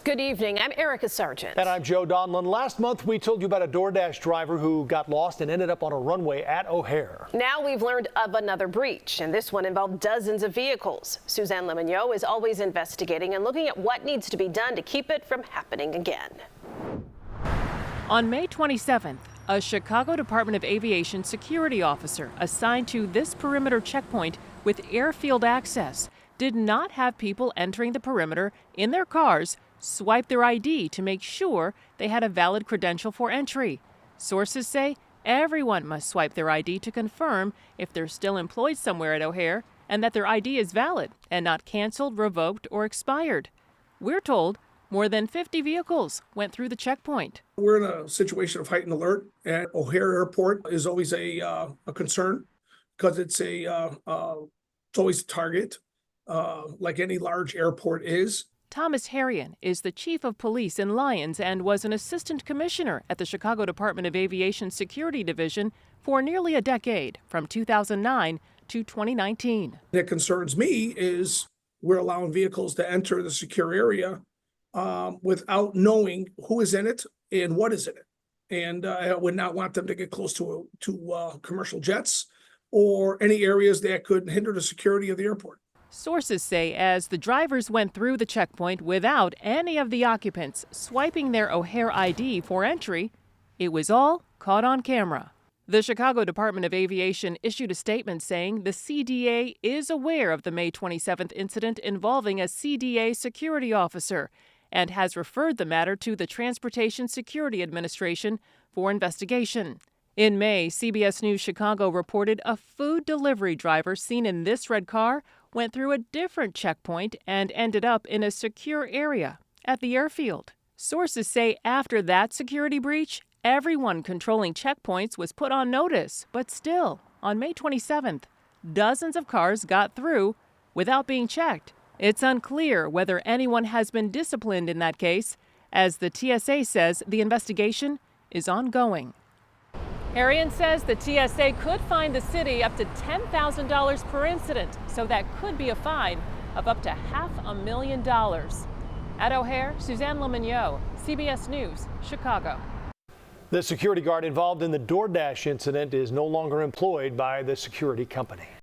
Good evening. I'm Erica Sargent. And I'm Joe Donlin. Last month, we told you about a DoorDash driver who got lost and ended up on a runway at O'Hare. Now we've learned of another breach, and this one involved dozens of vehicles. Suzanne Le Mignot is always investigating and looking at what needs to be done to keep it from happening again. On May 27th, a Chicago Department of Aviation security officer assigned to this perimeter checkpoint with airfield access did not have people entering the perimeter in their cars swipe their ID to make sure they had a valid credential for entry. Sources say everyone must swipe their ID to confirm if they're still employed somewhere at O'Hare and that their ID is valid and not canceled, revoked, or expired. We're told more than 50 vehicles went through the checkpoint. We're in a situation of heightened alert at O'Hare Airport. Is always a concern because it's always a target, like any large airport is. Thomas Harrion is the chief of police in Lyons and was an assistant commissioner at the Chicago Department of Aviation Security Division for nearly a decade, from 2009 to 2019. What concerns me is we're allowing vehicles to enter the secure area without knowing who is in it and what is in it. And I would not want them to get close to commercial jets or any areas that could hinder the security of the airport. Sources say as the drivers went through the checkpoint without any of the occupants swiping their O'Hare ID for entry, it was all caught on camera. The Chicago Department of Aviation issued a statement saying the CDA is aware of the May 27th incident involving a CDA security officer and has referred the matter to the Transportation Security Administration for investigation. In May, CBS News Chicago reported a food delivery driver seen in this red car went through a different checkpoint and ended up in a secure area at the airfield. Sources say after that security breach, everyone controlling checkpoints was put on notice. But still, on May 27th, dozens of cars got through without being checked. It's unclear whether anyone has been disciplined in that case, as the TSA says the investigation is ongoing. Harrion says the TSA could fine the city up to $10,000 per incident, so that could be a fine of up to $500,000. At O'Hare, Suzanne Le Mignot, CBS News, Chicago. The security guard involved in the DoorDash incident is no longer employed by the security company.